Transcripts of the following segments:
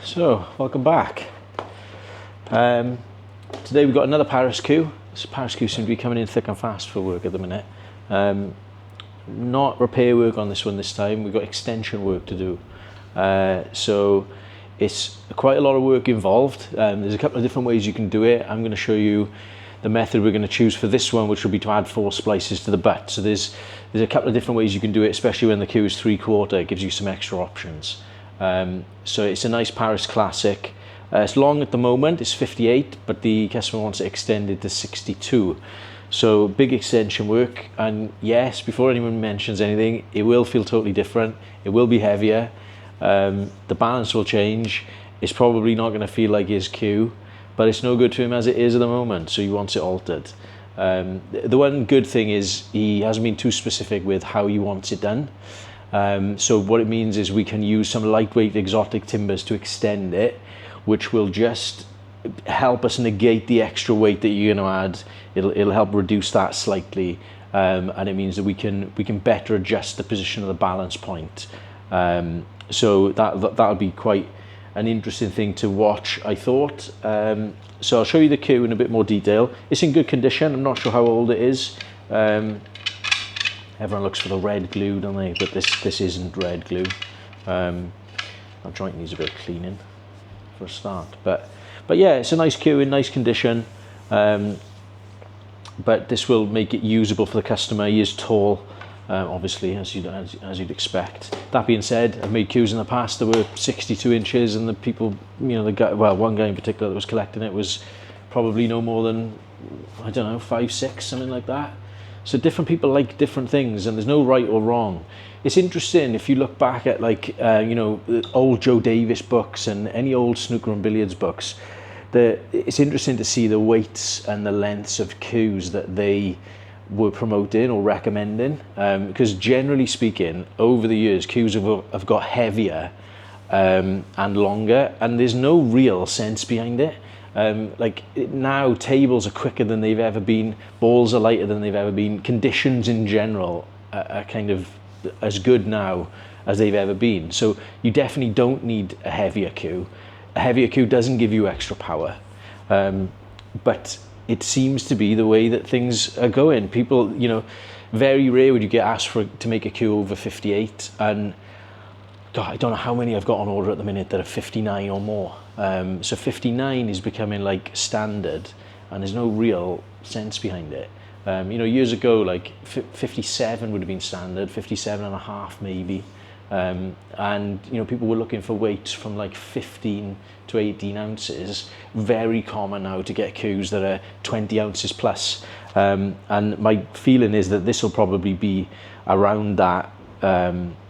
So, welcome back. Today we've got another Parris queue. This Parris queue seems to be coming in thick and fast for work at the minute. Not repair work on this one this time, we've got extension work to do. So it's quite a lot of work involved. There's a couple of different ways you can do it. I'm going to show you the method we're going to choose for this one, which will be to add 4 splices to the butt. So there's a couple of different ways you can do it, especially when the queue is 3/4. It gives you some extra options. So it's a nice Parris Classic. It's long at the moment, it's 58, but the customer wants it extended to 62. So big extension work, and yes, before anyone mentions anything, it will feel totally different. It will be heavier. The balance will change. It's probably not going to feel like his queue, but it's no good to him as it is at the moment, so he wants it altered. The one good thing is he hasn't been too specific with how he wants it done. So what it means is we can use some lightweight exotic timbers to extend it, which will just help us negate the extra weight that you're going to add. It'll help reduce that slightly, and it means that we can better adjust the position of the balance point. So that'll be quite an interesting thing to watch, I thought. So I'll show you the queue in a bit more detail. It's in good condition. I'm not sure how old it is. Everyone looks for the red glue, don't they? But this isn't red glue. Our joint needs a bit of cleaning for a start. But yeah, it's a nice queue in nice condition. But this will make it usable for the customer. He is tall, obviously, as you'd expect. That being said, I've made queues in the past that were 62 inches, and the people, the guy, well, one guy in particular that was collecting it was probably no more than, I don't know, 5, 6, something like that. So different people like different things, and there's no right or wrong. It's interesting if you look back at old Joe Davis books and any old snooker and billiards books. It's interesting to see the weights and the lengths of queues that they were promoting or recommending, because generally speaking, over the years, queues have got heavier and longer, and there's no real sense behind it. Now tables are quicker than they've ever been, balls are lighter than they've ever been, conditions in general are kind of as good now as they've ever been. So you definitely don't need a heavier queue. A heavier queue doesn't give you extra power, but it seems to be the way that things are going. People, very rare would you get asked to make a queue over 58, and God, I don't know how many I've got on order at the minute that are 59 or more. So 59 is becoming like standard, and there's no real sense behind it. Years ago, like 57 would have been standard, 57.5 maybe. And people were looking for weights from like 15 to 18 ounces. Very common now to get queues that are 20 ounces plus. And my feeling is that this will probably be around that.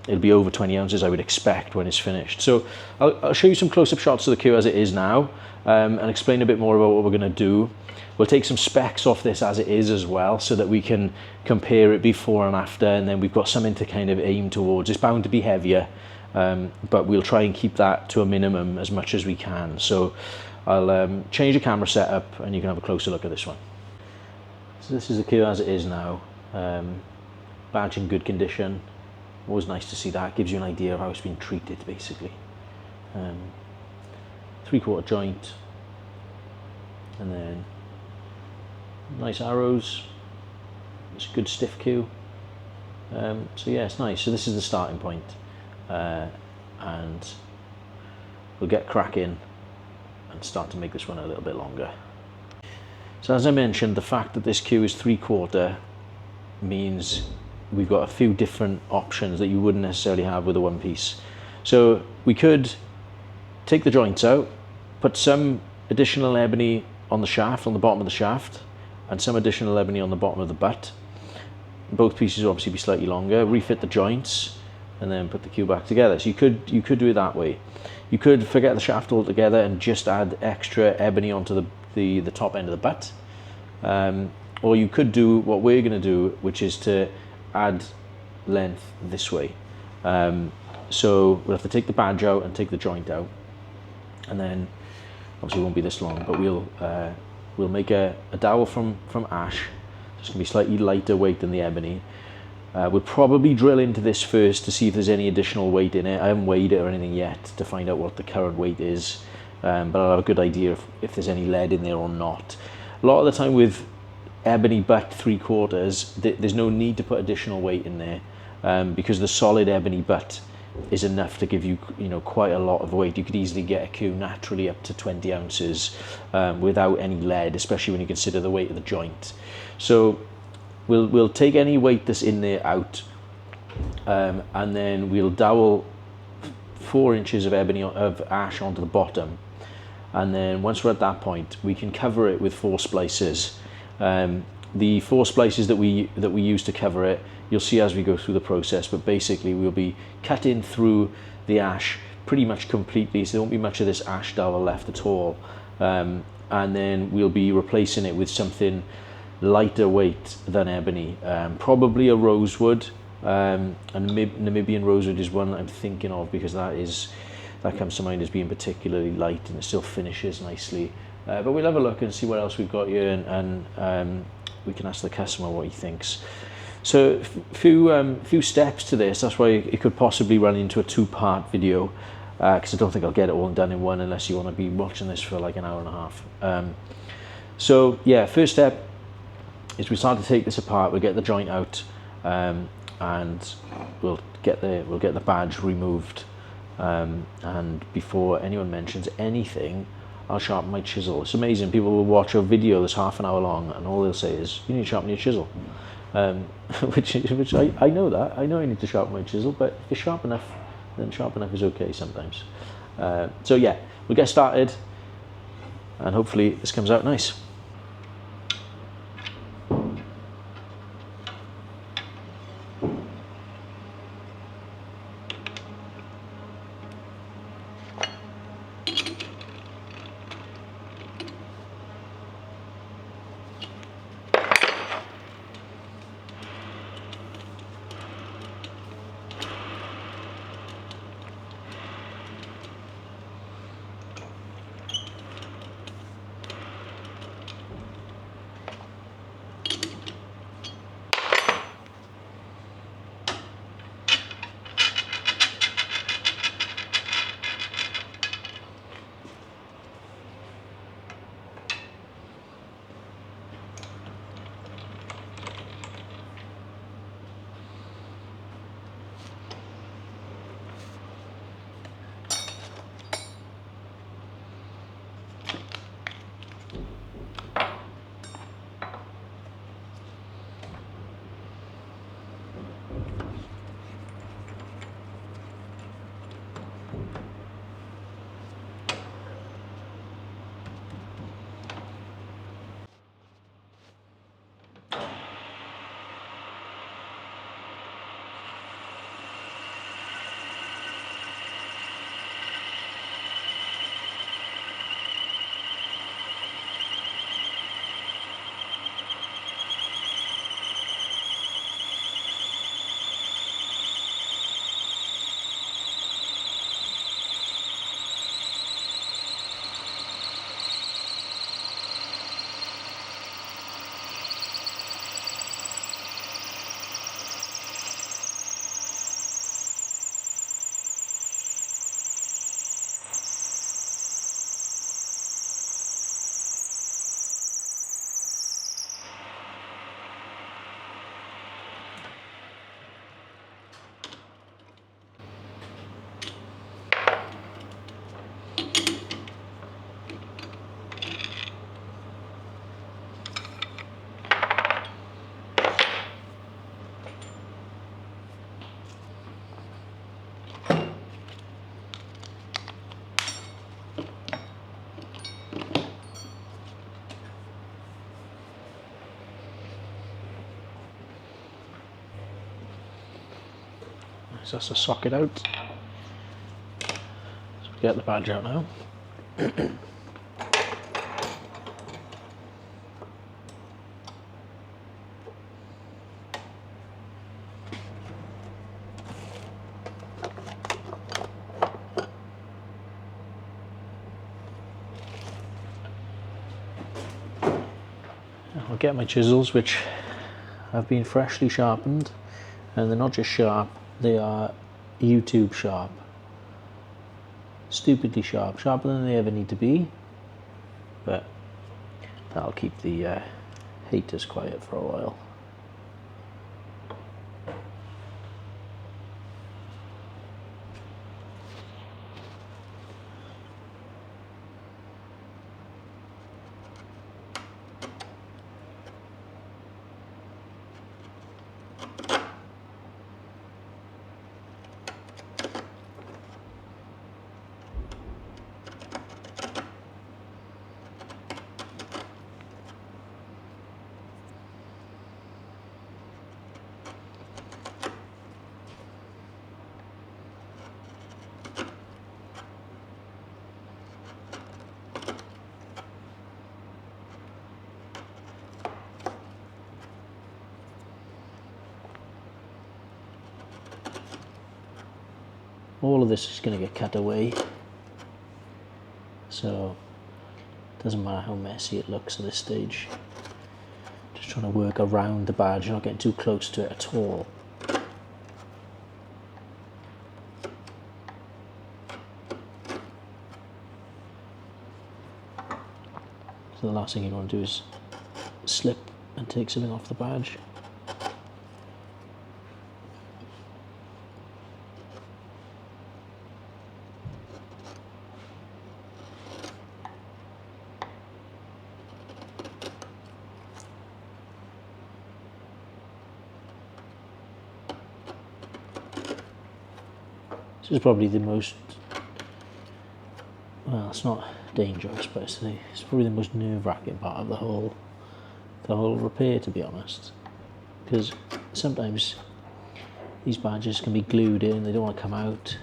It'll be over 20 ounces, I would expect, when it's finished. So I'll show you some close-up shots of the queue as it is now, and explain a bit more about what we're going to do. We'll take some specs off this as it is as well, so that we can compare it before and after, and then we've got something to kind of aim towards. It's bound to be heavier, but we'll try and keep that to a minimum as much as we can. So I'll change the camera setup, and you can have a closer look at this one. So this is the queue as it is now. Badge in good condition. Always nice to see that. Gives you an idea of how it's been treated, basically. 3/4 joint, and then nice arrows. It's a good stiff queue. So yeah, it's nice. So this is the starting point, and we'll get cracking and start to make this one a little bit longer. So as I mentioned, the fact that this queue is 3/4 means we've got a few different options that you wouldn't necessarily have with a one piece. So we could take the joints out, put some additional ebony on the shaft, on the bottom of the shaft, and some additional ebony on the bottom of the butt. Both pieces will obviously be slightly longer. Refit the joints and then put the queue back together. So you could do it that way. You could forget the shaft altogether and just add extra ebony onto the top end of the butt. Or you could do what we're going to do, which is to add length this way. So we'll have to take the badge out and take the joint out, and then obviously it won't be this long, but we'll make a dowel from ash. It's going to be slightly lighter weight than the ebony. We'll probably drill into this first to see if there's any additional weight in it. I haven't weighed it or anything yet to find out what the current weight is, but I'll have a good idea if there's any lead in there or not. A lot of the time with ebony butt 3/4, there's no need to put additional weight in there, because the solid ebony butt is enough to give you, quite a lot of weight. You could easily get a cue naturally up to 20 ounces without any lead, especially when you consider the weight of the joint. So we'll take any weight that's in there out, and then we'll dowel 4 inches of ash onto the bottom, and then once we're at that point, we can cover it with 4 splices. The 4 splices that we use to cover it, you'll see as we go through the process, but basically we'll be cutting through the ash pretty much completely, so there won't be much of this ash dowel left at all, and then we'll be replacing it with something lighter weight than ebony, probably a rosewood. And Namibian rosewood is one I'm thinking of, because that comes to mind as being particularly light and it still finishes nicely. But we'll have a look and see what else we've got here, and we can ask the customer what he thinks. So few steps to this. That's why it could possibly run into a 2-part video, because I don't think I'll get it all done in one unless you want to be watching this for like an hour and a half. So yeah, first step is we start to take this apart. We'll get the joint out, and we'll get the badge removed. And before anyone mentions anything, I'll sharpen my chisel. It's amazing. People will watch a video that's half an hour long, and all they'll say is, "You need to sharpen your chisel," which I know that. I know I need to sharpen my chisel, but if it's sharp enough, then sharp enough is okay sometimes. So yeah, we'll get started, and hopefully this comes out nice. So that's the socket out. So get the badge out now. I'll get my chisels, which have been freshly sharpened. and they're not just sharp, they are YouTube sharp. Stupidly sharp, sharper than they ever need to be, but that'll keep the haters quiet for a while. All of this is going to get cut away, so it doesn't matter how messy it looks at this stage. Just trying to work around the badge, not getting too close to it at all. So the last thing you want to do is slip and take something off the badge. This is probably the most, well, it's not dangerous, but it's probably the most nerve-wracking part of the whole repair, to be honest, because sometimes these badges can be glued in, they don't want to come out.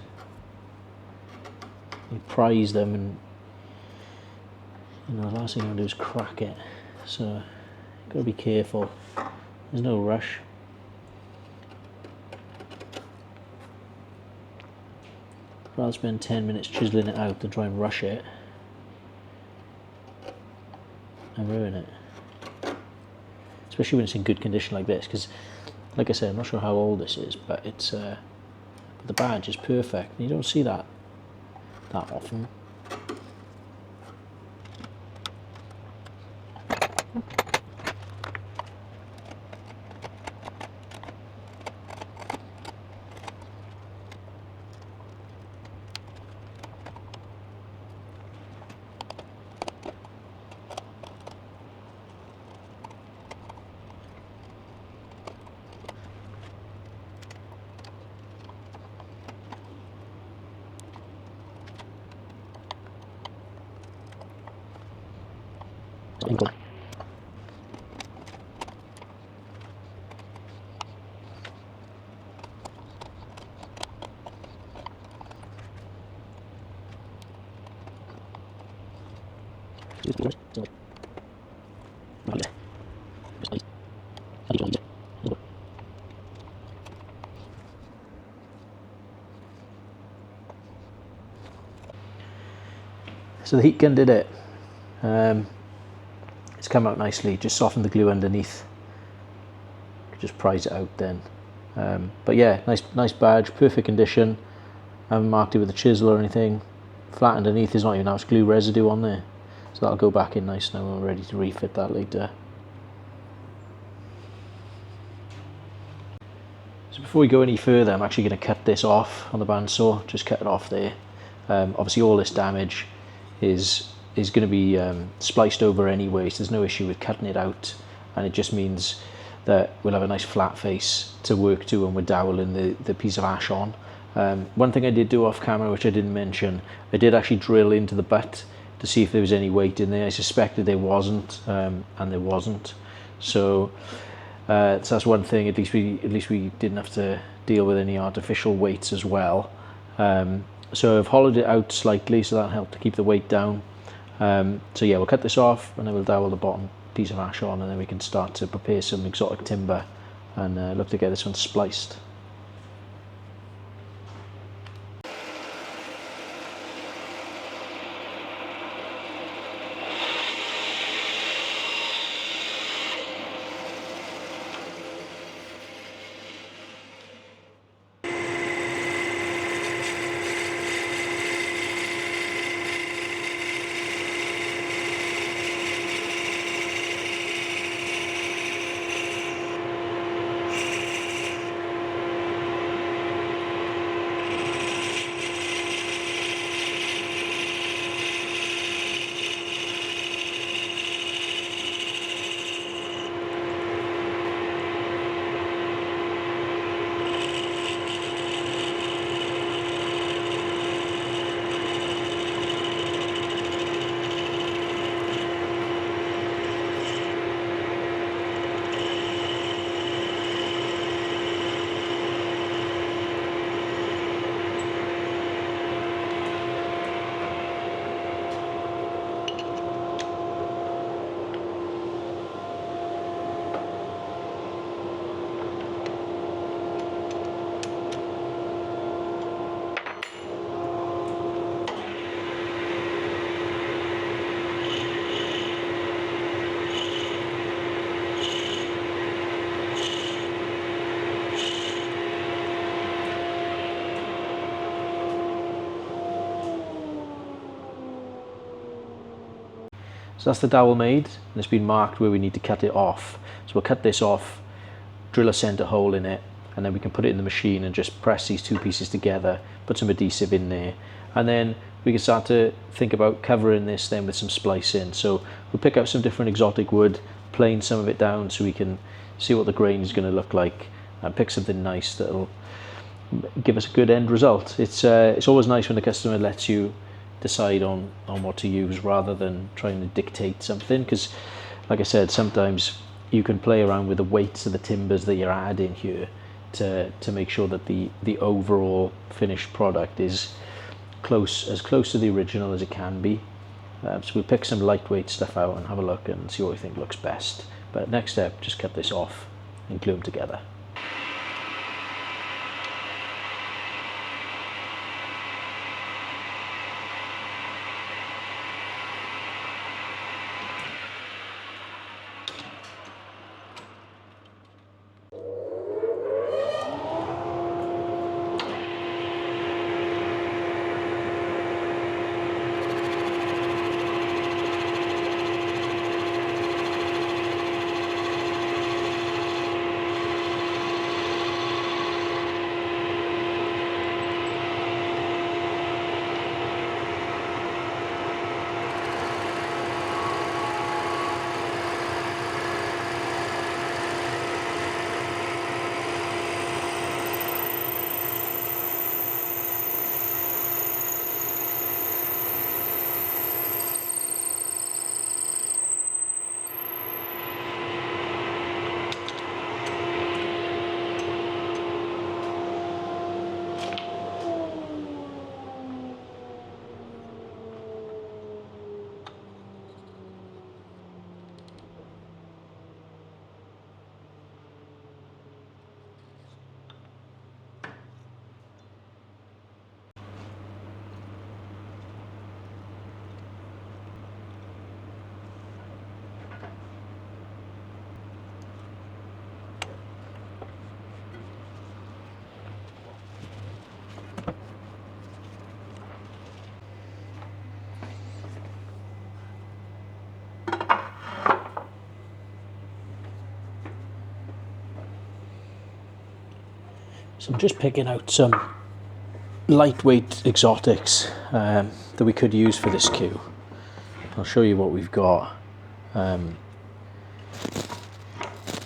You prise them, and the last thing you want to do is crack it, so you've got to be careful. There's no rush. I'd rather spend 10 minutes chiseling it out than try and rush it and ruin it. Especially when it's in good condition like this, because like I said, I'm not sure how old this is, but it's the badge is perfect. You don't see that often. So the heat gun did it. It's come out nicely, just softened the glue underneath. Just prise it out then. But yeah, nice badge, perfect condition. I haven't marked it with a chisel or anything. Flat underneath, there's not even that much glue residue on there. So that'll go back in nice now when we're ready to refit that later. So before we go any further, I'm actually going to cut this off on the bandsaw, just cut it off there. Obviously all this damage is going to be spliced over anyway, so there's no issue with cutting it out, and it just means that we'll have a nice flat face to work to when we're doweling the piece of ash on. One thing I did do off camera, which I didn't mention, I did actually drill into the butt to see if there was any weight in there. I suspected there wasn't, and there wasn't. So that's one thing. At least we didn't have to deal with any artificial weights as well. So I've hollowed it out slightly, so that helped to keep the weight down. So yeah, we'll cut this off, and then we'll dowel the bottom piece of ash on, and then we can start to prepare some exotic timber and look to get this one spliced. So that's the dowel made, and it's been marked where we need to cut it off. So we'll cut this off, drill a center hole in it, and then we can put it in the machine and just press these two pieces together, put some adhesive in there, and then we can start to think about covering this then with some splicing. So we'll pick out some different exotic wood, plane some of it down so we can see what the grain is going to look like, and pick something nice that'll give us a good end result. It's always nice when the customer lets you decide on what to use rather than trying to dictate something, because like I said, sometimes you can play around with the weights of the timbers that you're adding here to make sure that the overall finished product is as close to the original as it can be. So we'll pick some lightweight stuff out and have a look and see what we think looks best. But next step, just cut this off and glue them together. So I'm just picking out some lightweight exotics that we could use for this queue. I'll show you what we've got.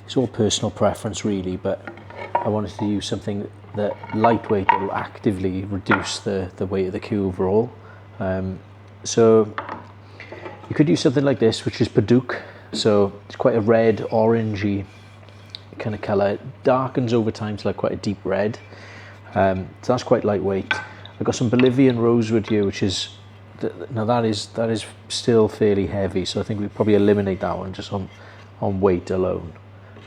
It's all personal preference really, but I wanted to use something that lightweight that will actively reduce the weight of the queue overall. So you could use something like this, which is Padouk. So it's quite a red, orangey kind of colour. It darkens over time to like quite a deep red. So that's quite lightweight. I've got some Bolivian rosewood here, which is now that is still fairly heavy. So I think we probably eliminate that one just on weight alone.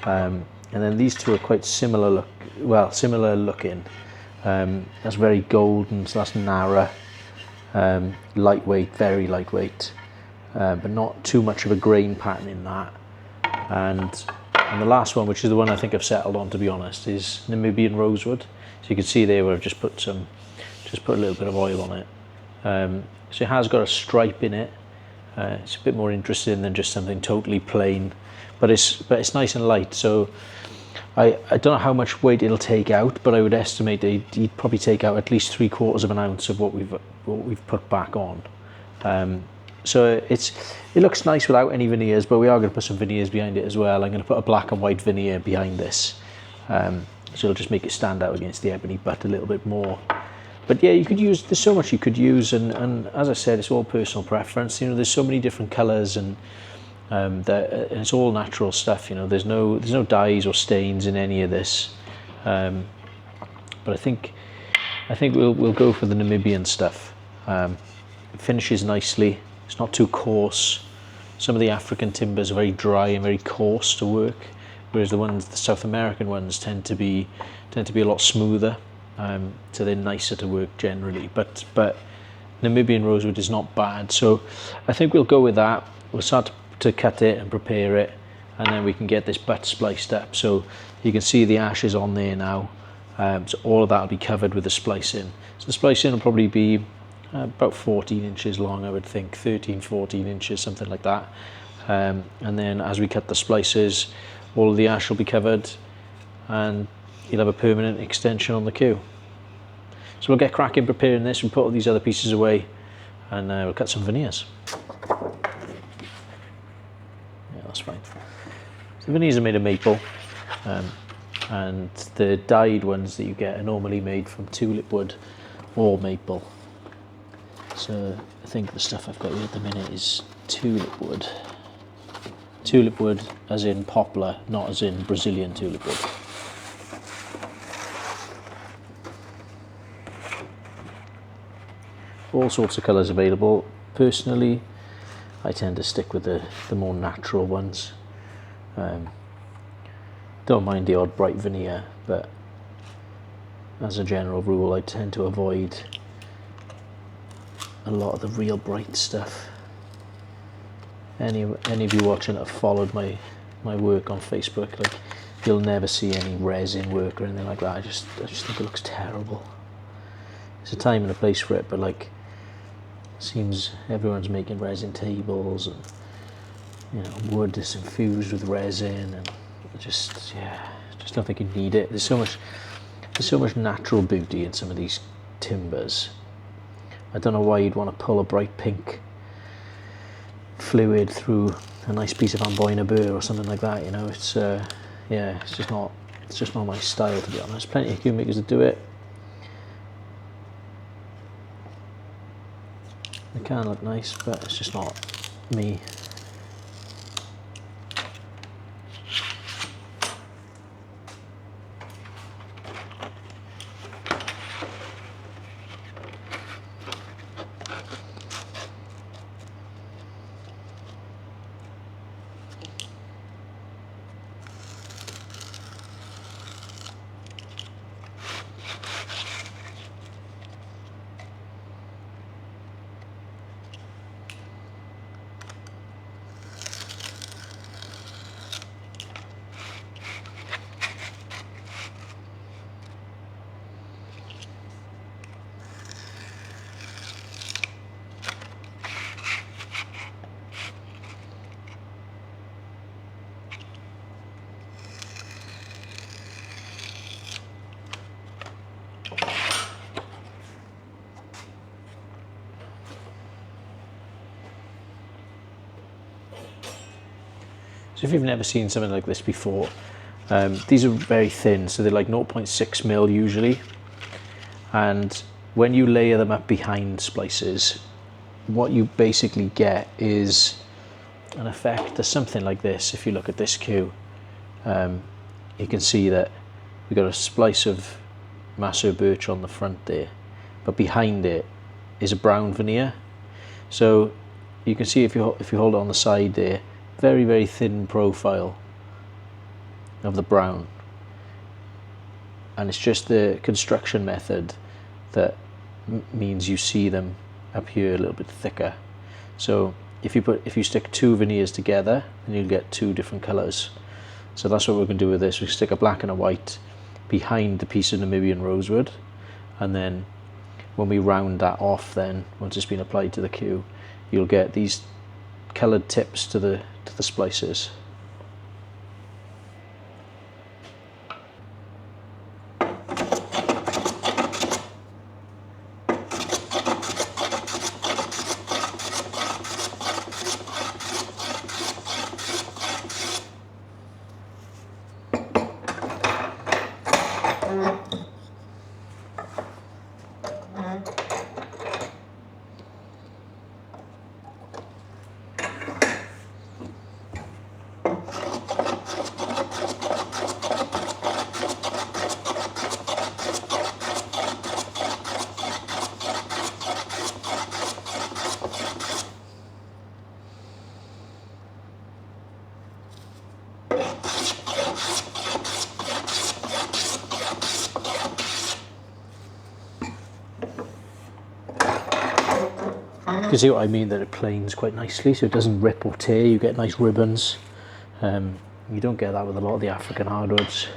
And then these two are quite similar looking. That's very golden, so that's Nara. Lightweight, very lightweight, but not too much of a grain pattern in that. And the last one, which is the one I think I've settled on, to be honest, is Namibian rosewood. So you can see there where I've just put a little bit of oil on it. So it has got a stripe in it. It's a bit more interesting than just something totally plain, but it's nice and light. So I don't know how much weight it'll take out, but I would estimate that you'd probably take out at least 3/4 of an ounce of what we've put back on. So it looks nice without any veneers, but we are going to put some veneers behind it as well. I'm going to put a black and white veneer behind this, so it'll just make it stand out against the ebony butt a little bit more. But yeah, there's so much you could use, and as I said, it's all personal preference. You know, there's so many different colours, and it's all natural stuff. You know, there's no dyes or stains in any of this. But I think we'll go for the Namibian stuff. It finishes nicely. It's not too coarse. Some of the African timbers are very dry and very coarse to work, whereas the South American ones tend to be a lot smoother. So they're nicer to work generally. But Namibian rosewood is not bad. So I think we'll go with that. We'll start to cut it and prepare it, and then we can get this butt spliced up. So you can see the ashes on there now. So all of that will be covered with the splicing. So the splicing will probably be about 14 inches long, I would think, 13, 14 inches, something like that. And then as we cut the splices, all of the ash will be covered and you'll have a permanent extension on the queue. So we'll get cracking preparing this, we'll put all these other pieces away and we'll cut some veneers. Yeah, that's fine. So the veneers are made of maple, and the dyed ones that you get are normally made from tulip wood or maple. So I think the stuff I've got here at the minute is tulip wood. Tulip wood as in poplar, not as in Brazilian tulip wood. All sorts of colours available. Personally, I tend to stick with the more natural ones. Don't mind the odd bright veneer, but as a general rule I tend to avoid a lot of the real bright stuff. Any of you watching that have followed my work on Facebook, like, you'll never see any resin work or anything like that. I just think it looks terrible. There's a time and a place for it, but like, seems everyone's making resin tables and, you know, wood is infused with resin, and just don't think you need it. There's so much natural beauty in some of these timbers. I don't know why you'd want to pull a bright pink fluid through a nice piece of Amboina burr or something like that. You know, it's it's just not my style, to be honest. Plenty of queue makers that do it. They can look nice, but it's just not me. So if you've never seen something like this before, these are very thin, so they're like 0.6 mil usually, and when you layer them up behind splices, what you basically get is an effect of something like this. If you look at this queue, you can see that we've got a splice of masso birch on the front there, but behind it is a brown veneer. So you can see if you hold it on the side there, very, very thin profile of the brown, and it's just the construction method that means you see them up here a little bit thicker. So if you stick two veneers together, then you'll get two different colors. So that's what we're going to do with this. We stick a black and a white behind the piece of Namibian rosewood, and then when we round that off, then once it's been applied to the queue, you'll get these colored tips to the splices. You can see what I mean, that it planes quite nicely, so it doesn't rip or tear. You get nice ribbons. You don't get that with a lot of the African hardwoods.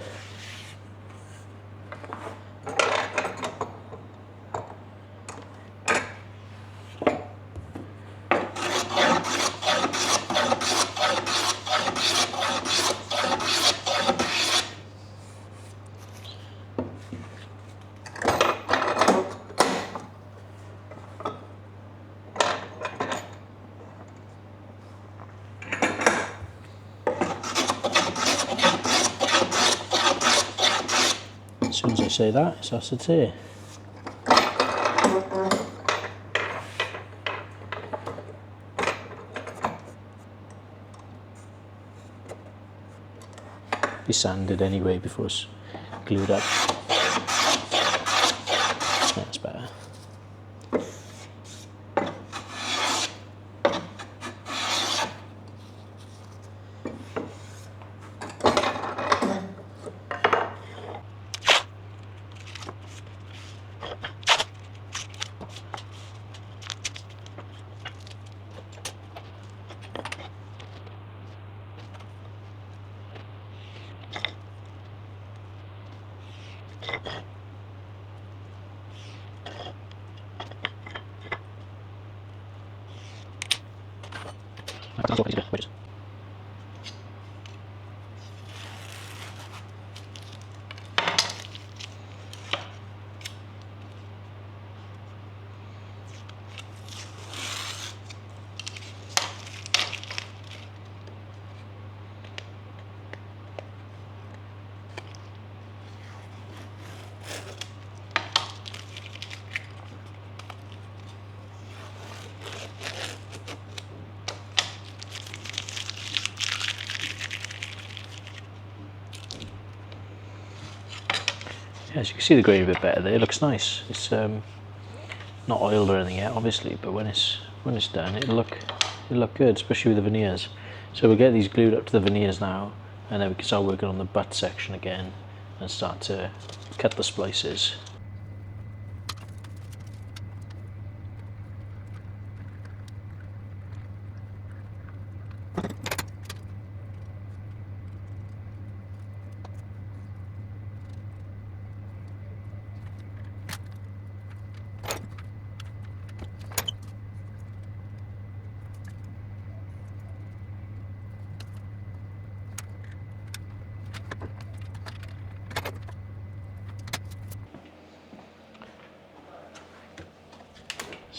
say that, it's acetate. Be sanded anyway before it's glued up. That's better. As you can see, the grain a bit better there. It looks nice. It's not oiled or anything yet, obviously, but when it's done, it'll look good, especially with the veneers. So we'll get these glued up to the veneers now, and then we can start working on the butt section again and start to cut the splices.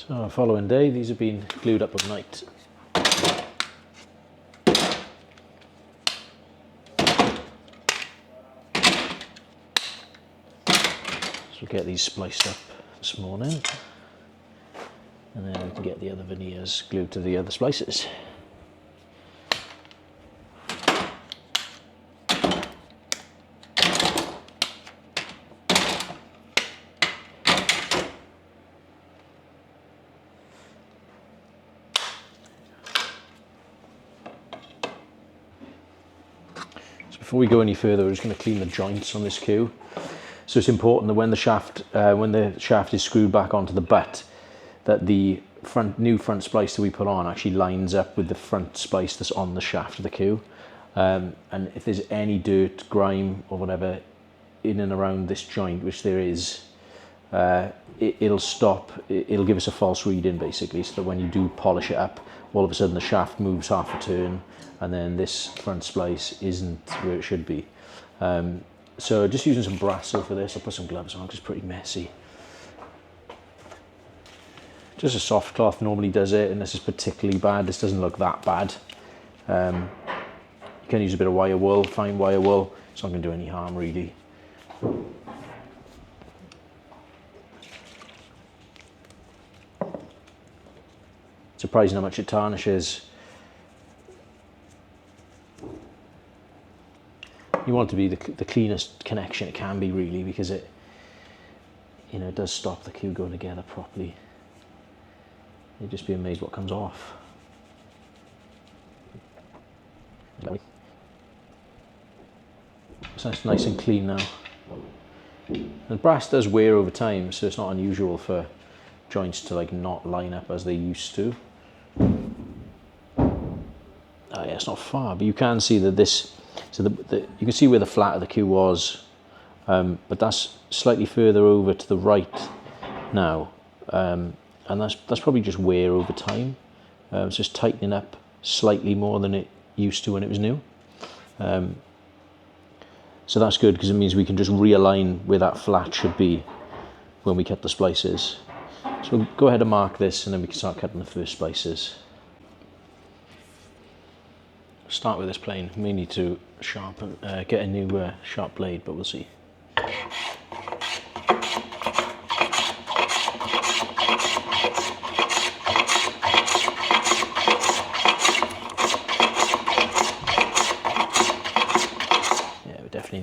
So following day, these have been glued up at night. So we'll get these spliced up this morning, and then we can get the other veneers glued to the other splices. Before we go any further, we're just going to clean the joints on this queue. So it's important that when the shaft is screwed back onto the butt, that the new front splice that we put on actually lines up with the front splice that's on the shaft of the queue. And if there's any dirt, grime or whatever in and around this joint, which there is, it'll stop, it'll give us a false reading basically, so that when you do polish it up, all of a sudden the shaft moves half a turn and then this front splice isn't where it should be. So just using some brasso for this. I'll put some gloves on because it's pretty messy. Just a soft cloth normally does it, and this is particularly bad. This doesn't look that bad. You can use a bit of wire wool, fine wire wool. It's not going to do any harm really. Surprising how much it tarnishes. You want it to be the cleanest connection it can be really, because it, you know, it does stop the queue going together properly. You'd just be amazed what comes off. So it's nice and clean now. And brass does wear over time, so it's not unusual for joints to like not line up as they used to. Oh yeah, it's not far, but you can see that this, so you can see where the flat of the queue was, but that's slightly further over to the right now, and that's probably just wear over time. It's just tightening up slightly more than it used to when it was new. So that's good, because it means we can just realign where that flat should be when we cut the splices. So we'll go ahead and mark this, and then we can start cutting the first splices. Start with this plane. We may need to sharpen, get a new sharp blade, but we'll see.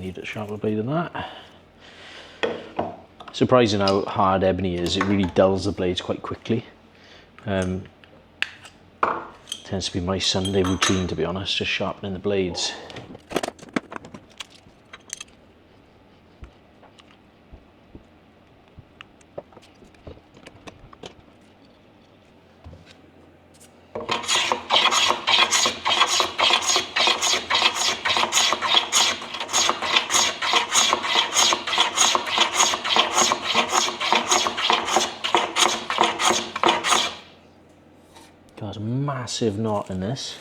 need a sharper blade than that. Surprising how hard ebony is, it really dulls the blades quite quickly. Tends to be my Sunday routine, to be honest, just sharpening the blades. There's a massive knot in this.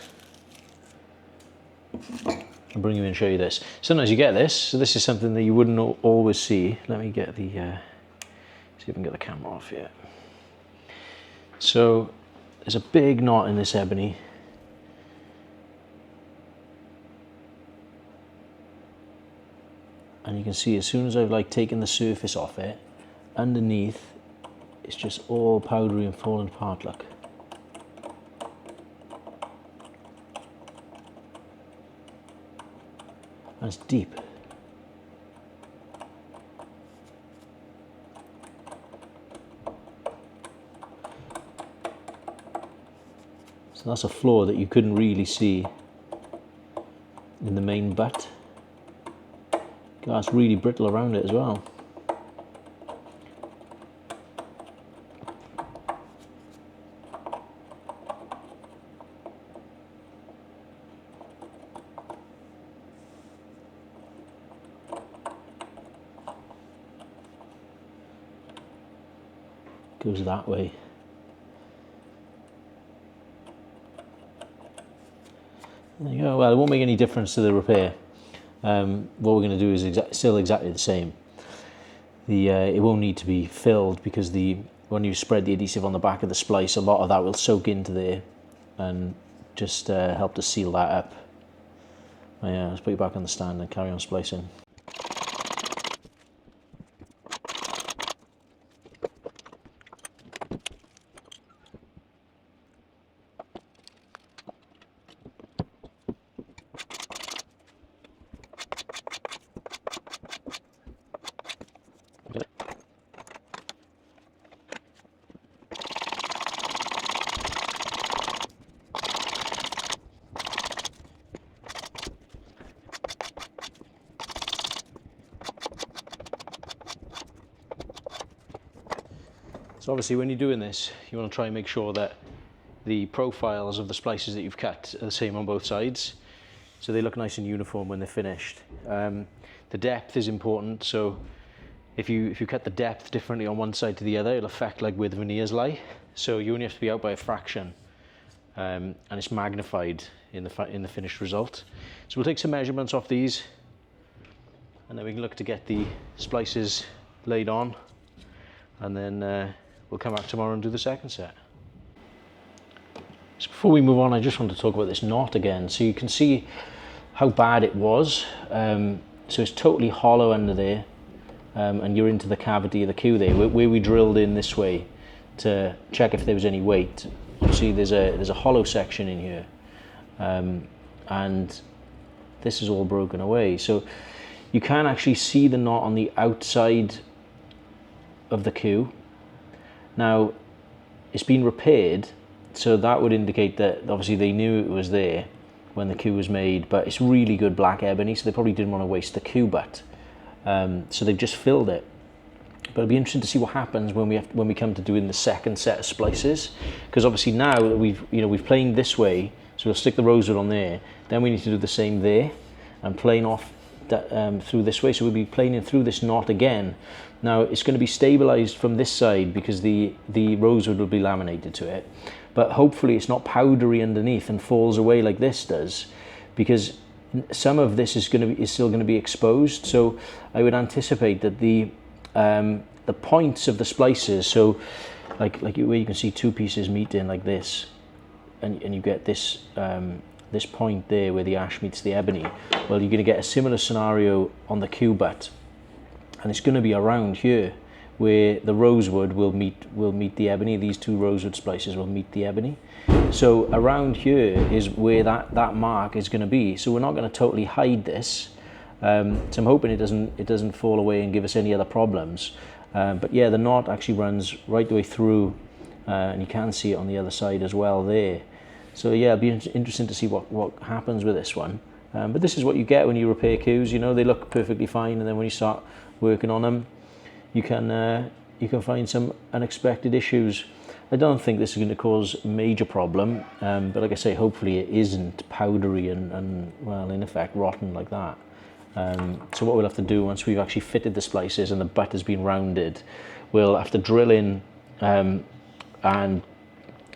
I'll bring you in and show you this. Sometimes you get this, so this is something that you wouldn't always see. Let me get the, see if I can get the camera off here. So there's a big knot in this ebony. And you can see as soon as I've like taken the surface off it, underneath it's just all powdery and falling apart, look. And it's deep. So that's a flaw that you couldn't really see in the main butt. It's really brittle around it as well. Goes that way. There you go. Well, it won't make any difference to the repair. What we're going to do is still exactly the same. It won't need to be filled because when you spread the adhesive on the back of the splice, a lot of that will soak into there and just help to seal that up. Yeah, let's put you back on the stand and carry on splicing. So obviously when you're doing this, you want to try and make sure that the profiles of the splices that you've cut are the same on both sides, so they look nice and uniform when they're finished. The depth is important, so if you cut the depth differently on one side to the other, it'll affect like where the veneers lie. So you only have to be out by a fraction, and it's magnified in the finished result. So we'll take some measurements off these, and then we can look to get the splices laid on, and then we'll come back tomorrow and do the second set. So before we move on, I just want to talk about this knot again. So you can see how bad it was. So it's totally hollow under there, and you're into the cavity of the queue there, where we drilled in this way to check if there was any weight. You see there's a hollow section in here, and this is all broken away. So you can actually see the knot on the outside of the queue. Now it's been repaired, so that would indicate that obviously they knew it was there when the queue was made, but it's really good black ebony, so they probably didn't want to waste the queue butt, so they've just filled it. But it'll be interesting to see what happens when we come to doing the second set of splices, because obviously now that we've planed this way, so we'll stick the rosewood on there, then we need to do the same there and plane off through this way, so we'll be planing through this knot again. Now it's going to be stabilized from this side because the rosewood will be laminated to it, but hopefully it's not powdery underneath and falls away like this does, because some of this is still going to be exposed. So I would anticipate that the points of the splices, so like where you can see two pieces meet in like this, and you get this this point there where the ash meets the ebony. Well, you're going to get a similar scenario on the queue butt, and it's going to be around here where the rosewood will meet the ebony. These two rosewood splices will meet the ebony. So around here is where that mark is going to be. So we're not going to totally hide this, So I'm hoping it doesn't fall away and give us any other problems. But yeah, the knot actually runs right the way through, and you can see it on the other side as well there. So yeah, it'll be interesting to see what happens with this one. But this is what you get when you repair queues. You know, they look perfectly fine, and then when you start working on them, you can find some unexpected issues. I don't think this is going to cause a major problem, but like I say, hopefully it isn't powdery and well, in effect, rotten like that. So what we'll have to do once we've actually fitted the splices and the butt has been rounded, we'll have to drill in and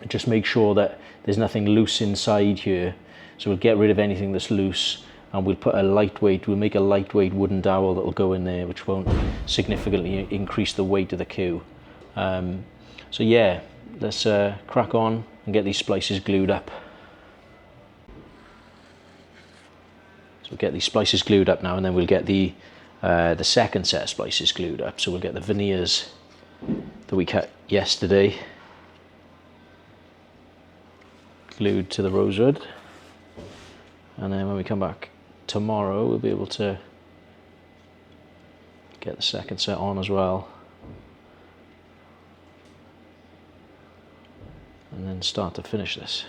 just make sure that there's nothing loose inside here. So we'll get rid of anything that's loose, and we'll make a lightweight wooden dowel that will go in there, which won't significantly increase the weight of the queue. So yeah, let's crack on and get these splices glued up. So we'll get these splices glued up now, and then we'll get the second set of splices glued up. So we'll get the veneers that we cut yesterday glued to the rosewood, and then when we come back tomorrow we'll be able to get the second set on as well, and then start to finish this.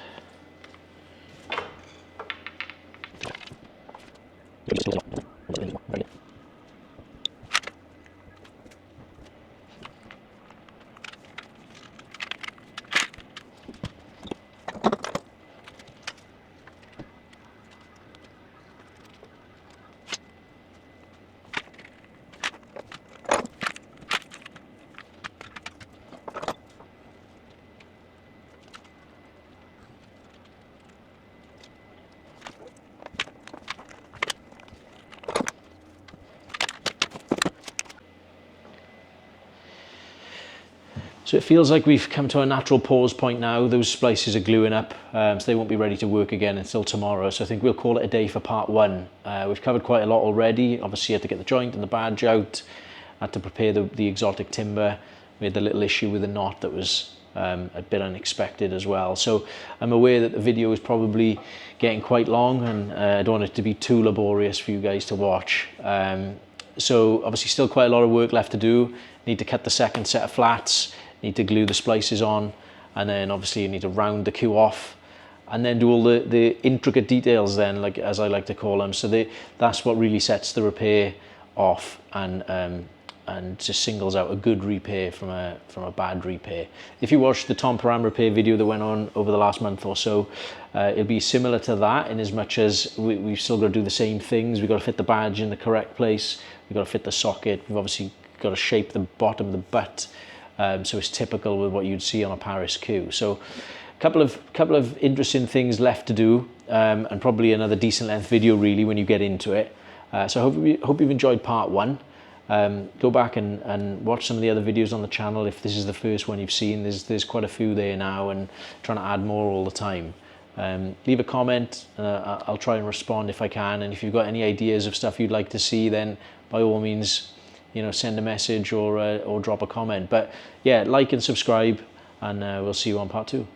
So it feels like we've come to a natural pause point now. Those splices are gluing up, so they won't be ready to work again until tomorrow. So I think we'll call it a day for part one. We've covered quite a lot already. Obviously, had to get the joint and the badge out, had to prepare the exotic timber. We had the little issue with the knot that was a bit unexpected as well. So I'm aware that the video is probably getting quite long, and I don't want it to be too laborious for you guys to watch. So obviously still quite a lot of work left to do. Need to cut the second set of flats, need to glue the splices on, and then obviously you need to round the queue off, and then do all the intricate details then, like as I like to call them. So that's what really sets the repair off, and just singles out a good repair from a bad repair. If you watched the Tom Param repair video that went on over the last month or so, it'll be similar to that, in as much as we've still got to do the same things. We've got to fit the badge in the correct place, we've got to fit the socket, we've obviously got to shape the bottom of the butt, so it's typical with what you'd see on a Parris queue. So a couple of interesting things left to do, and probably another decent length video really when you get into it. So I hope you've enjoyed part one. Go back and watch some of the other videos on the channel if this is the first one you've seen. There's quite a few there now, and trying to add more all the time. Leave a comment, I'll try and respond if I can, and if you've got any ideas of stuff you'd like to see, then by all means, you know, send a message or drop a comment. But yeah, like and subscribe, and we'll see you on part two.